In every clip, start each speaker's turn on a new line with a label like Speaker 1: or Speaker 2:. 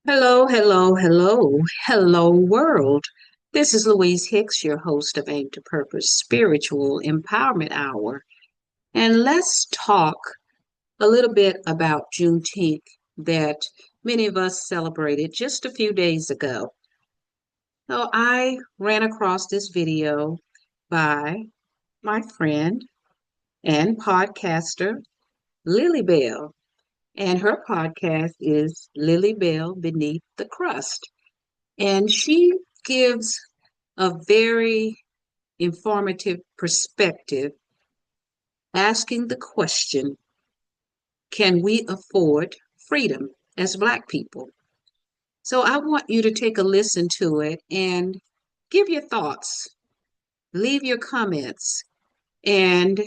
Speaker 1: Hello, hello, hello, hello, world. This is Louise Hicks, your host of Aim to Purpose Spiritual Empowerment Hour. And let's talk a little bit about Juneteenth that many of us celebrated just a few days ago. So I ran across this video by my friend and podcaster, LilyBell, and her podcast is LilyBell Beneath the Crust. And she gives a very informative perspective, asking the question, can we afford freedom as Black people? So I want you to take a listen to it and give your thoughts, leave your comments, and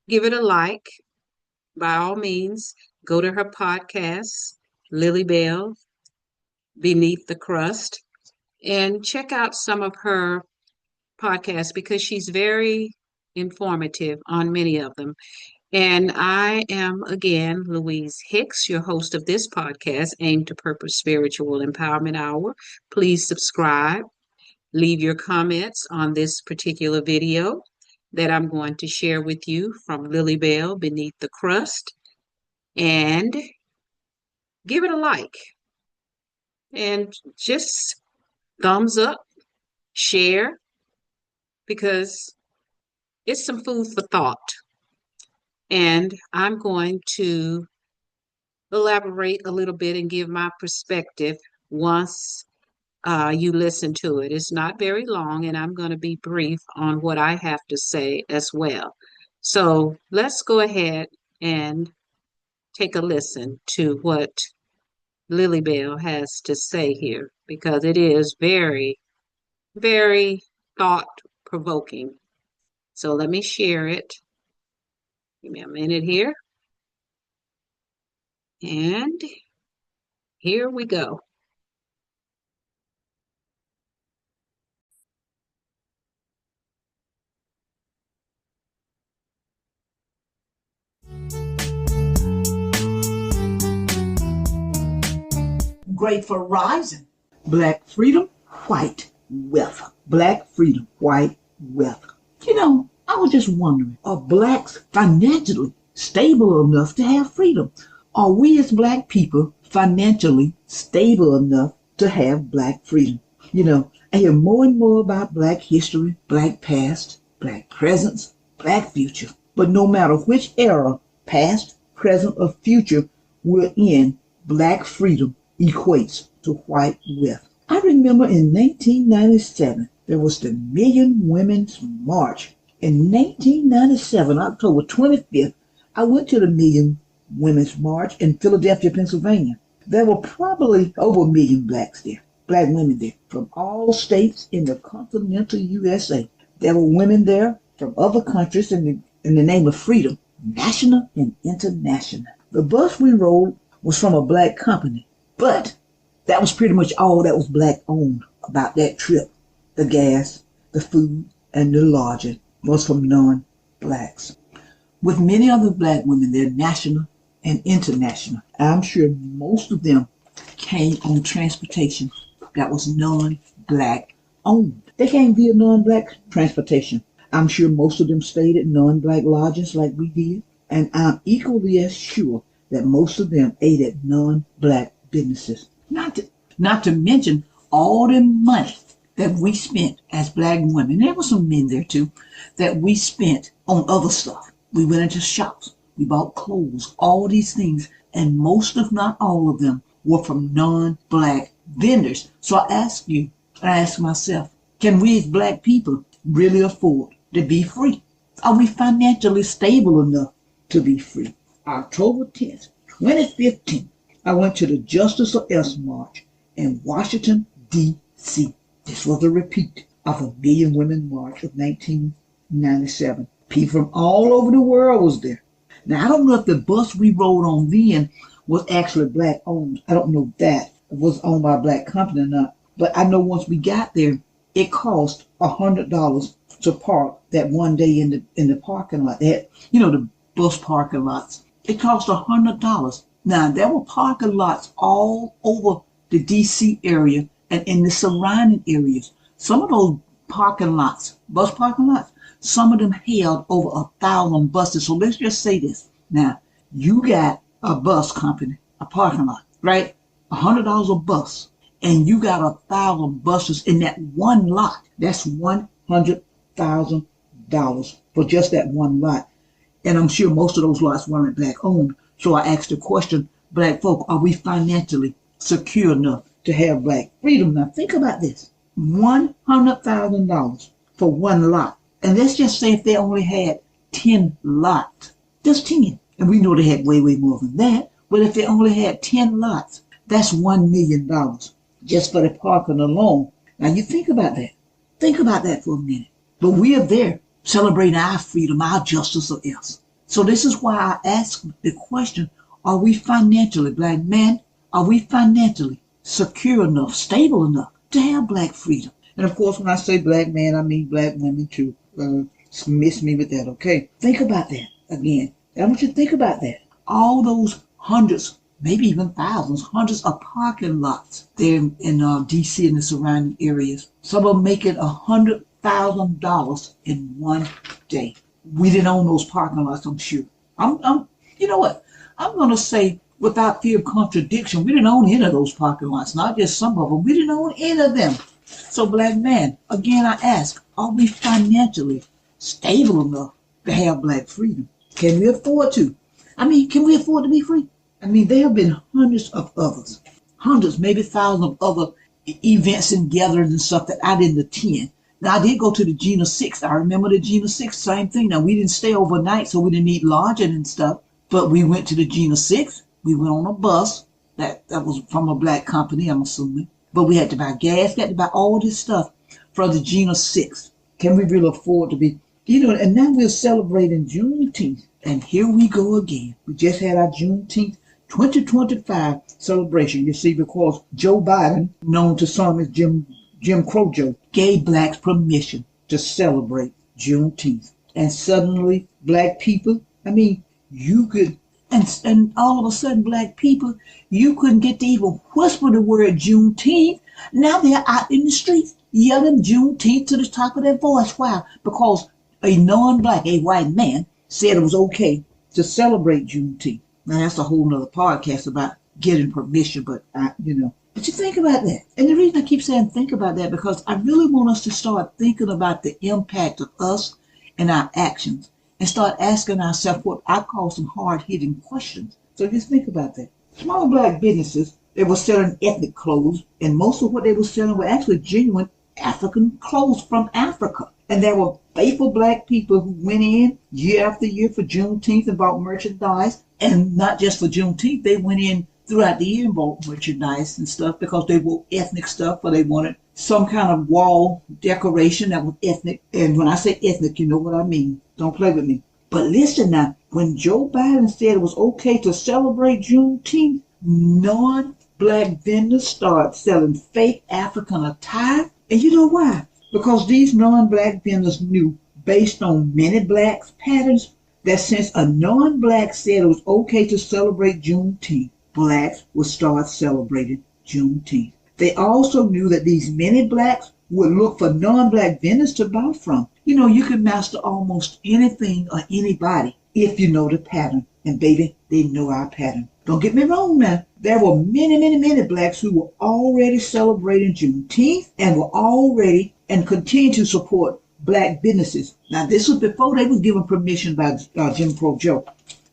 Speaker 1: give it a like. By all means, go to her podcast, Lily Bell Beneath the Crust, and check out some of her podcasts because she's very informative on many of them. And I am again Louise Hicks, your host of this podcast, Aim to Purpose Spiritual Empowerment Hour. Please subscribe, leave your comments on this particular video that I'm going to share with you from Lily Bell Beneath the Crust, and give it a like and just thumbs up, share, because it's some food for thought. And I'm going to elaborate a little bit and give my perspective once you listen to it. It's not very long, and I'm going to be brief on what I have to say as well. So let's go ahead and take a listen to what Lily Bell has to say here, because it is very, very thought provoking. So let me share it. Give me a minute here. And here we go.
Speaker 2: Great for rising. Black freedom, white wealth. Black freedom, white wealth. I was just wondering, are blacks financially stable enough to have freedom? Are we as black people financially stable enough to have black freedom? I hear more and more about black history, black past, black present, black future. But no matter which era, past, present, or future we're in, black freedom equates to white wealth. I remember in 1997, there was the Million Women's March. In 1997, October 25th, I went to the Million Women's March in Philadelphia, Pennsylvania. There were probably over a million blacks there, black women there, from all states in the continental USA. There were women there from other countries in the name of freedom, national and international. The bus we rode was from a black company, but that was pretty much all that was black owned about that trip. The gas, the food, and the lodging was from non-blacks. With many other black women, they're national and international. I'm sure most of them came on transportation that was non-black owned. They came via non-black transportation. I'm sure most of them stayed at non-black lodges like we did. And I'm equally as sure that most of them ate at non-black businesses. Not to mention all the money that we spent as black women. There were some men there too that we spent on other stuff. We went into shops. We bought clothes, all these things. And most, if not all of them, were from non-black vendors. So I ask myself, can we as black people really afford to be free? Are we financially stable enough to be free? October 10th, 2015, I went to the Justice of Us March in Washington, D.C. This was a repeat of the Million Women March of 1997. People from all over the world was there. Now, I don't know if the bus we rode on then was actually black owned. I don't know if that was owned by a black company or not. But I know once we got there, it cost $100 to park that one day in the parking lot. They had, the bus parking lots. It cost $100. Now, there were parking lots all over the DC area and in the surrounding areas. Some of those parking lots, bus parking lots, some of them held over 1,000 buses. So let's just say this. Now, you got a bus company, a parking lot, right? $100 a bus, and you got 1,000 buses in that one lot. That's $100,000 for just that one lot. And I'm sure most of those lots weren't black owned. So I asked the question, black folk, are we financially secure enough to have black freedom? Now think about this. $100,000 for one lot. And let's just say if they only had 10 lots, just 10. And we know they had way, way more than that. But if they only had 10 lots, that's $1 million just for the parking alone. Now you think about that. Think about that for a minute. But we are there celebrating our freedom, our justice or else. So this is why I ask the question, are we financially, black men, are we financially secure enough, stable enough to have black freedom? And of course, when I say black man, I mean black women too. Miss me with that, okay? Think about that again. I want you to think about that. All those hundreds, maybe even thousands, hundreds of parking lots there in DC and the surrounding areas. Some of them making $100,000 in one day. We didn't own those parking lots, I'm sure. You know what? I'm going to say, without fear of contradiction, we didn't own any of those parking lots. Not just some of them. We didn't own any of them. So, black man, again, I ask, are we financially stable enough to have black freedom? Can we afford to? I mean, can we afford to be free? I mean, there have been hundreds of others, hundreds, maybe thousands of other events and gatherings and stuff that I didn't attend. Now, I did go to the Gina 6. I remember the Gina 6, same thing. Now, we didn't stay overnight, so we didn't eat lodging and stuff. But we went to the Gina 6. We went on a bus that was from a black company, I'm assuming. But we had to buy gas, had to buy all this stuff for the Gina 6. Can we really afford to be, and now we're celebrating Juneteenth. And here we go again. We just had our Juneteenth 2025 celebration. You see, because Joe Biden, known to some as Jim Crow Joe, gave blacks permission to celebrate Juneteenth. And suddenly, black people, you could, and all of a sudden, black people, you couldn't get to even whisper the word Juneteenth. Now they're out in the streets yelling Juneteenth to the top of their voice. Why? Because a non-black, a white man, said it was okay to celebrate Juneteenth. Now that's a whole nother podcast about getting permission, but but you think about that. And the reason I keep saying think about that, because I really want us to start thinking about the impact of us and our actions and start asking ourselves what I call some hard-hitting questions. So just think about that. Small black businesses, they were selling ethnic clothes, and most of what they were selling were actually genuine African clothes from Africa. And there were faithful black people who went in year after year for Juneteenth and bought merchandise. And not just for Juneteenth, they went in throughout the year and bought merchandise and stuff because they wore ethnic stuff, or they wanted some kind of wall decoration that was ethnic. And when I say ethnic, you know what I mean. Don't play with me. But listen now, when Joe Biden said it was okay to celebrate Juneteenth, non-black vendors started selling fake African attire. And you know why? Because these non-black vendors knew, based on many blacks' patterns, that since a non-black said it was okay to celebrate Juneteenth, blacks would start celebrating Juneteenth. They also knew that these many blacks would look for non-black vendors to buy from. You can master almost anything or anybody if you know the pattern. And baby, they know our pattern. Don't get me wrong now. There were many, many, many blacks who were already celebrating Juneteenth and were already and continue to support black businesses. Now, this was before they were given permission by Jim Crow Joe.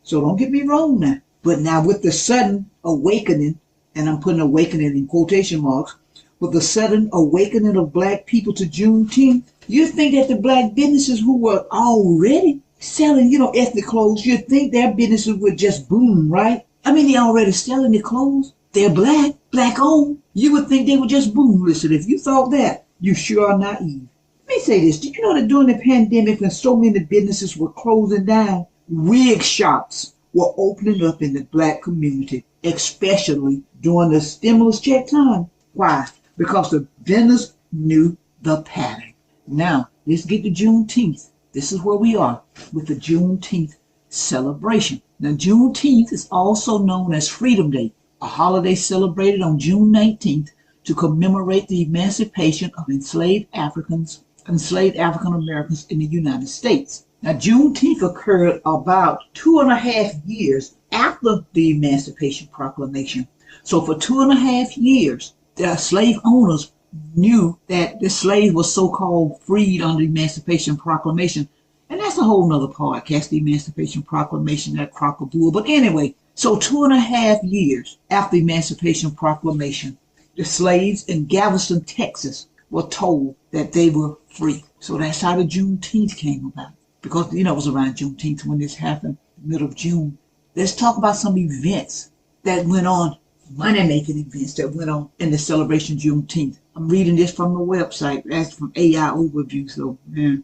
Speaker 2: So don't get me wrong now. But now with the sudden awakening, and I'm putting awakening in quotation marks, with the sudden awakening of black people to Juneteenth, you think that the black businesses who were already selling, ethnic clothes, you'd think their businesses would just boom, right? They're already selling the clothes. They're black owned. You would think they would just boom. Listen, if you thought that, you sure are naive. Let me say this. Did you know that during the pandemic, when so many businesses were closing down, wig shops were opening up in the black community, especially during the stimulus check time? Why? Because the vendors knew the pattern. Now, let's get to Juneteenth. This is where we are with the Juneteenth celebration. Now, Juneteenth is also known as Freedom Day. a holiday celebrated on June 19th to commemorate the emancipation of enslaved African Americans in the United States. Now, Juneteenth occurred about 2.5 years after the Emancipation Proclamation. So for 2.5 years, the slave owners knew that the slave was so-called freed under the Emancipation Proclamation. And that's a whole nother podcast, the Emancipation Proclamation, that crocodile. But anyway, so 2.5 years after the Emancipation Proclamation, the slaves in Galveston, Texas were told that they were free. So that's how the Juneteenth came about. Because, it was around Juneteenth when this happened, middle of June. Let's talk about some events that went on, money-making events that went on in the celebration of Juneteenth. I'm reading this from the website. That's from AI Overview. So, yeah.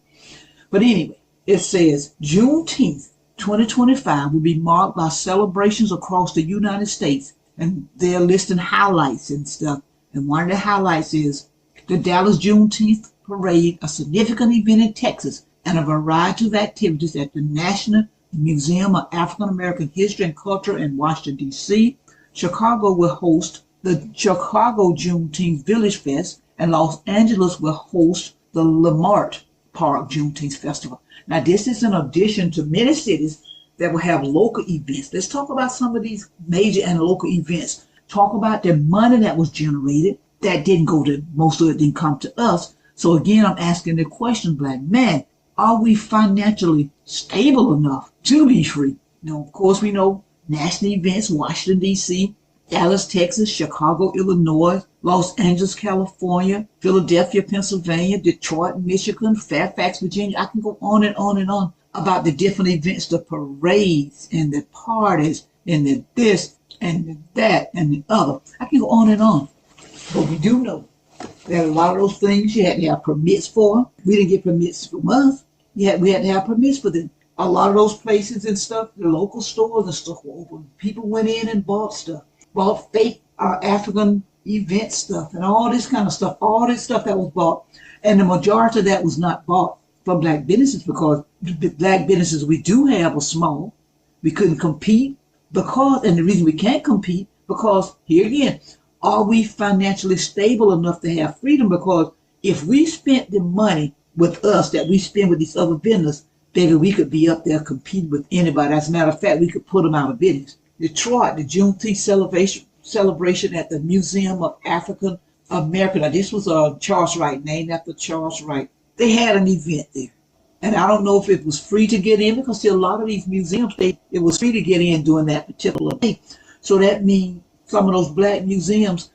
Speaker 2: But anyway, it says Juneteenth 2025 will be marked by celebrations across the United States. And they're listing highlights and stuff. And one of the highlights is the Dallas Juneteenth Parade, a significant event in Texas, and a variety of activities at the National Museum of African American History and Culture in Washington, D.C. Chicago will host the Chicago Juneteenth Village Fest, and Los Angeles will host the Lamart Park Juneteenth Festival. Now, this is in addition to many cities that will have local events. Let's talk about some of these major and local events. Talk about the money that was generated. That didn't go to, most of it didn't come to us. So again, I'm asking the question, Black man, are we financially stable enough to be free? Now, of course, we know national events, Washington, D.C., Dallas, Texas, Chicago, Illinois, Los Angeles, California, Philadelphia, Pennsylvania, Detroit, Michigan, Fairfax, Virginia. I can go on and on and on about the different events, the parades and the parties and the this and the that and the other. I can go on and on. But we do know that a lot of those things you had to have permits for. We didn't get permits from us. We had to have permits for them. A lot of those places and stuff, the local stores and stuff were open. People went in and bought stuff, bought fake African event stuff and all this kind of stuff, all this stuff that was bought. And the majority of that was not bought from Black businesses because the Black businesses we do have are small. We couldn't compete because, and the reason we can't compete, because here again, are we financially stable enough to have freedom? Because if we spent the money with us that we spend with these other businesses, baby, we could be up there competing with anybody. As a matter of fact, we could put them out of business. Detroit, the Juneteenth celebration at the Museum of African American. Now, this was Charles Wright, named after Charles Wright. They had an event there. And I don't know if it was free to get in because see, a lot of these museums, it was free to get in during that particular day. So that means some of those Black museums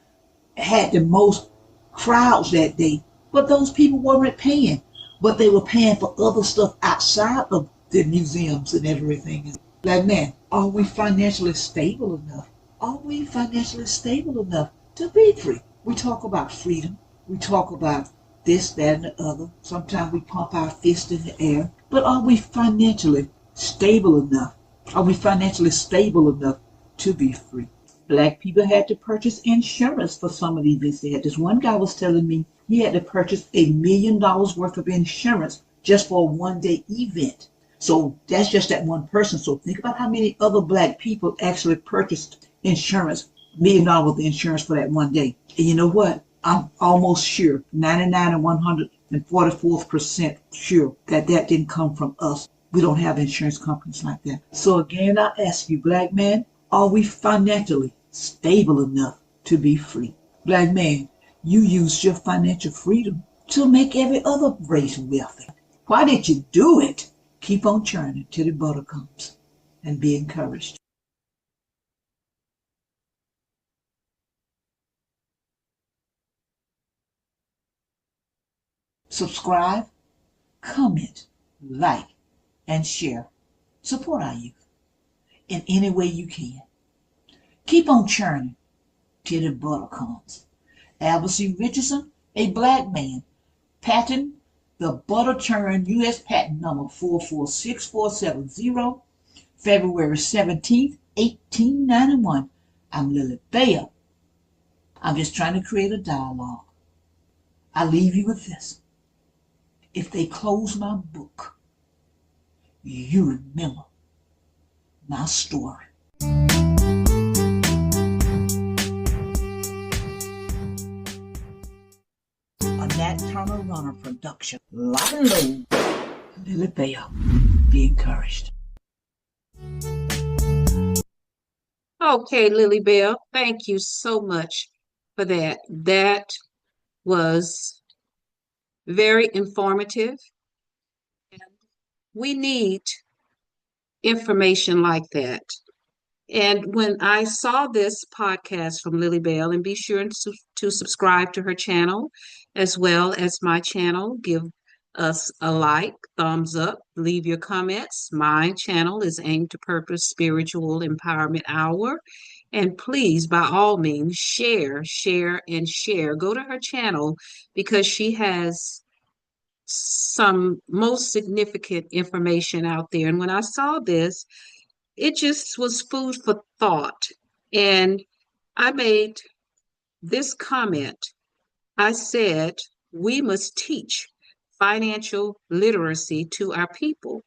Speaker 2: had the most crowds that day. But those people weren't paying. But they were paying for other stuff outside of the museums and everything. Like, man, are we financially stable enough? Are we financially stable enough to be free? We talk about freedom. We talk about this, that, and the other. Sometimes we pump our fist in the air. But are we financially stable enough? Are we financially stable enough to be free? Black people had to purchase insurance for some of the events they had. This one guy was telling me he had to purchase $1 million worth of insurance just for a one-day event. So that's just that one person. So think about how many other Black people actually purchased insurance, $1 million worth of insurance for that one day. And you know what? I'm almost sure, 99 and 144% sure that that didn't come from us. We don't have insurance companies like that. So again, I ask you, Black man, are we financially stable enough to be free? Black man, you used your financial freedom to make every other race wealthy. Why did you do it? Keep on churning till the butter comes and be encouraged. Subscribe, comment, like, and share. Support our youth in any way you can. Keep on churning till the butter comes. Albert C. Richardson, a Black man, patent the butter churn U.S. patent number 446470, February 17th, 1891. I'm LilyBell. I'm just trying to create a dialogue. I leave you with this. If they close my book, you remember my story. Nat Turner Runner production. Lock and load. LilyBell, be encouraged.
Speaker 1: Okay, LilyBell, thank you so much for that. That was very informative. We need information like that. And when I saw this podcast from LilyBell, and be sure to subscribe to her channel as well as my channel, give us a like, thumbs up, leave your comments. My channel is Aim to Purpose Spiritual Empowerment Hour. And please, by all means, share, share, and share. Go to her channel because she has some most significant information out there. And when I saw this, it just was food for thought. And I made this comment. I said, we must teach financial literacy to our people.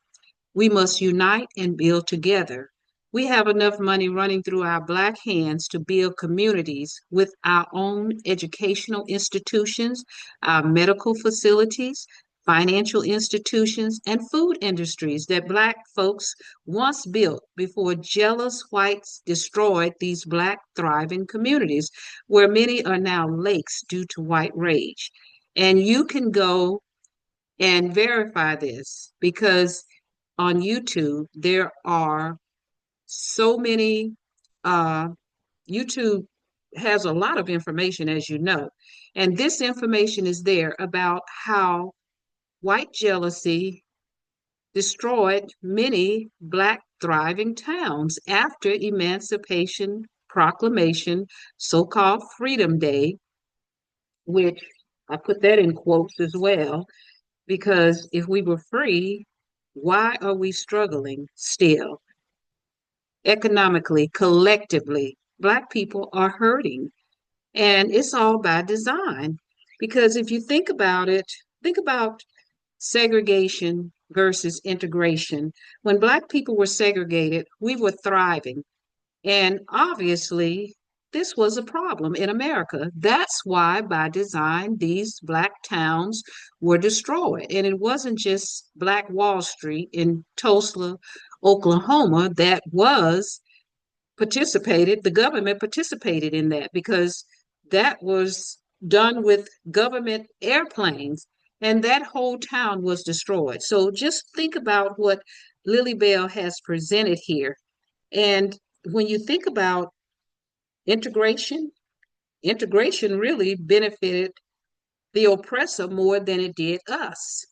Speaker 1: We must unite and build together. We have enough money running through our Black hands to build communities with our own educational institutions, our medical facilities, financial institutions, and food industries that Black folks once built before jealous whites destroyed these Black thriving communities, where many are now lakes due to white rage. And you can go and verify this because on YouTube, there are so many, uh, YouTube has a lot of information, as you know. And this information is there about how white jealousy destroyed many Black thriving towns after Emancipation Proclamation, so-called Freedom Day, which I put that in quotes as well, because if we were free, why are we struggling still? Economically, collectively, Black people are hurting. And it's all by design. Because if you think about it, think about segregation versus integration. When Black people were segregated, we were thriving. And obviously, this was a problem in America. That's why, by design, these Black towns were destroyed. And it wasn't just Black Wall Street in Tulsa, Oklahoma, that was participated, the government participated in that because that was done with government airplanes and that whole town was destroyed. So just think about what LilyBell has presented here. And when you think about integration, integration really benefited the oppressor more than it did us.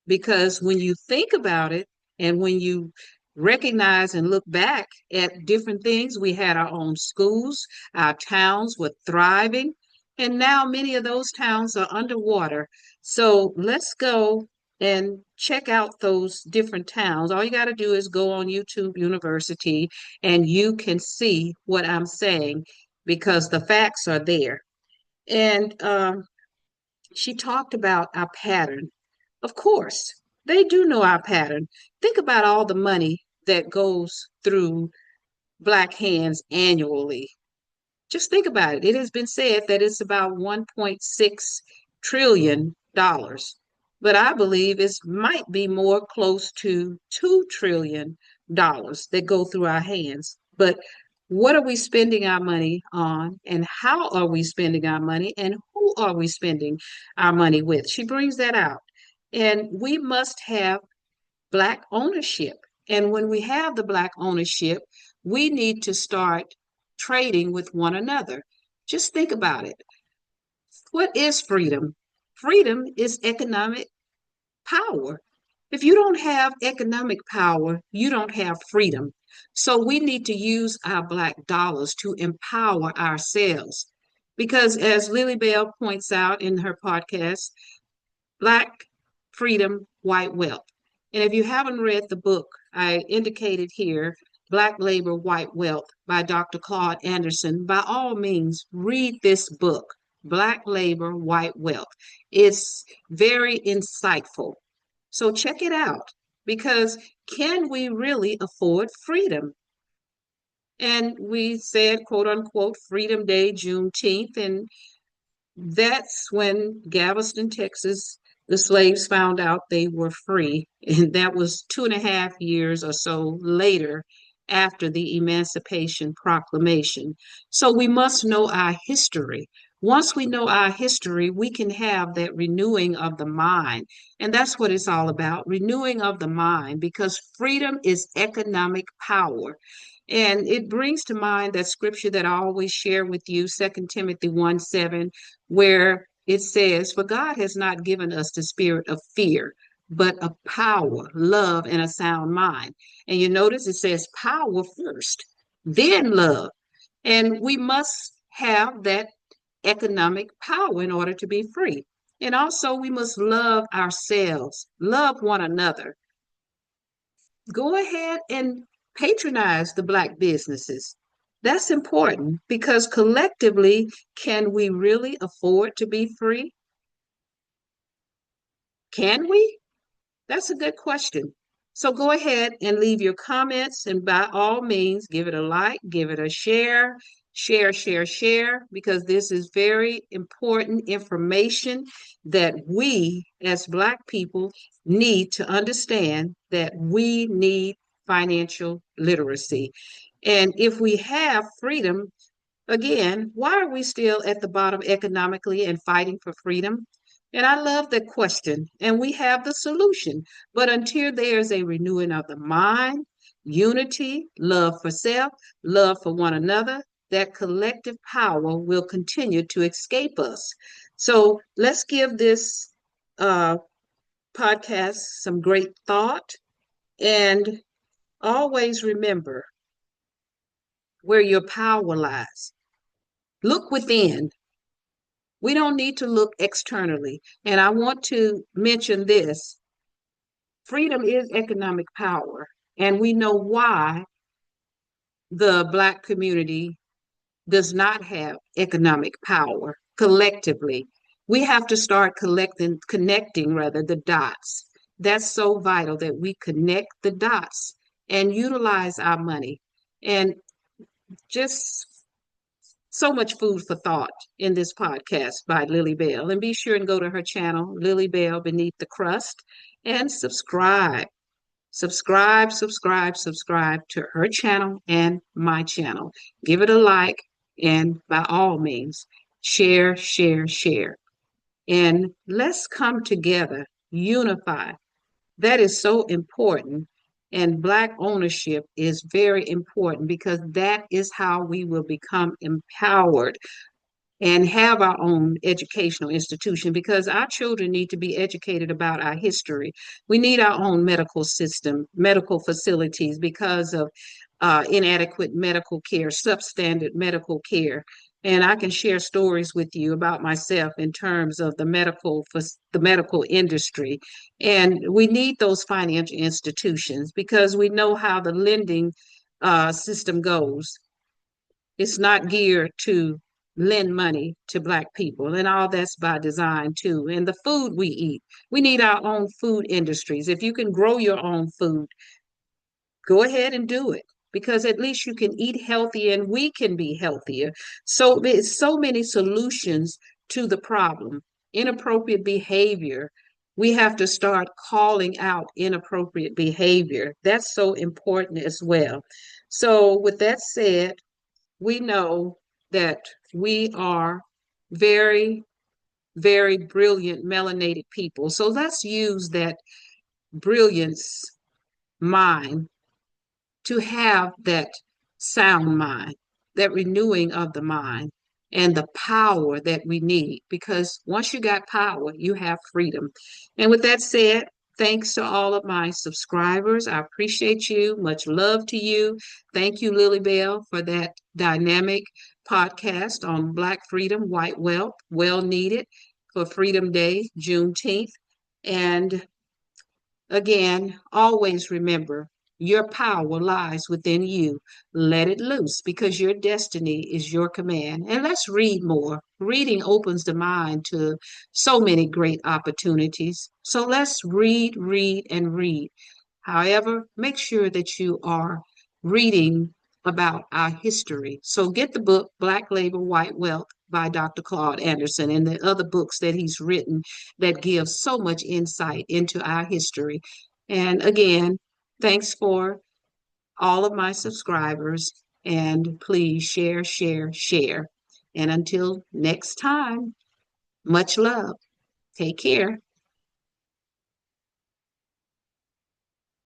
Speaker 1: Because when you think about it and when you recognize and look back at different things, we had our own schools, our towns were thriving, and now many of those towns are underwater. So let's go and check out those different towns. All you got to do is go on YouTube University and you can see what I'm saying because the facts are there. And she talked about our pattern. Of course, they do know our pattern. Think about all the money that goes through Black hands annually. Just think about it. It has been said that it's about $1.6 trillion, but I believe it might be more close to $2 trillion that go through our hands. But what are we spending our money on, and how are we spending our money, and who are we spending our money with? She brings that out. And we must have Black ownership. And when we have the Black ownership, we need to start trading with one another. Just think about it. What is freedom? Freedom is economic power. If you don't have economic power, you don't have freedom. So we need to use our Black dollars to empower ourselves. Because as LilyBell points out in her podcast, Black freedom, white wealth. And if you haven't read the book, I indicated here, Black Labor, White Wealth by Dr. Claude Anderson, by all means, read this book, Black Labor, White Wealth. It's very insightful. So check it out because can we really afford freedom? And we said, quote unquote, Freedom Day, Juneteenth, and That's when Galveston, Texas, the slaves found out they were free. And that was 2.5 years or so later after the Emancipation Proclamation. So we must know our history. Once we know our history, we can have that renewing of the mind. And that's what it's all about, renewing of the mind, because freedom is economic power. And it brings to mind that scripture that I always share with you, 2 Timothy 1:7, where it says, "For God has not given us the spirit of fear, but of power, love, and a sound mind." And you notice it says power first, then love. And we must have that economic power in order to be free. And also, we must love ourselves, love one another. Go ahead and patronize the Black businesses. That's important because collectively, can we really afford to be free? Can we? That's a good question. So go ahead and leave your comments, and by all means, give it a like, give it a share, share, because this is very important information that we as Black people need to understand, that we need financial literacy. And if we have freedom, again, why are we still at the bottom economically and fighting for freedom? And I love that question. And we have the solution. But until there's a renewing of the mind, unity, love for self, love for one another, that collective power will continue to escape us. So let's give this uh, podcast some great thought, and always remember where your power lies. Look within. We don't need to look externally. And I want to mention this: freedom is economic power. And we know why the Black community does not have economic power collectively. We have to start connecting rather the dots. That's so vital that we connect the dots and utilize our money. And just so much food for thought in this podcast by Lily Bell. And be sure and go to her channel, Lily Bell Beneath the Crust, and subscribe. Subscribe to her channel and my channel. Give it a like, and by all means, share. And let's come together, unify. That is so important. And Black ownership is very important because that is how we will become empowered and have our own educational institution, because our children need to be educated about our history. We need our own medical system, medical facilities, because of inadequate medical care, substandard medical care. And I can share stories with you about myself in terms of the medical industry. And we need those financial institutions because we know how the lending system goes. It's not geared to lend money to Black people, and all that's by design too. And the food we eat, we need our own food industries. If you can grow your own food, go ahead and do it, because at least you can eat healthy and we can be healthier. So there's so many solutions to the problem. Inappropriate behavior. We have to start calling out inappropriate behavior. That's so important as well. So with that said, we know that we are very, very brilliant melanated people. So let's use that brilliance mind to have that sound mind, that renewing of the mind, and the power that we need. Because once you got power, you have freedom. And with that said, thanks to all of my subscribers. I appreciate you. Much love to you. Thank you, Lily Bell, for that dynamic podcast on Black freedom, white wealth, well needed for Freedom Day, Juneteenth. And again, always remember, your power lies within you. Let it loose, because your destiny is your command. And let's read more. Reading opens the mind to so many great opportunities. So let's read, and read. However, make sure that you are reading about our history. So get the book, Black Labor, White Wealth by Dr. Claude Anderson, and the other books that he's written that give so much insight into our history. And again, thanks for all of my subscribers. And please share, share, share. And until next time, much love. Take care.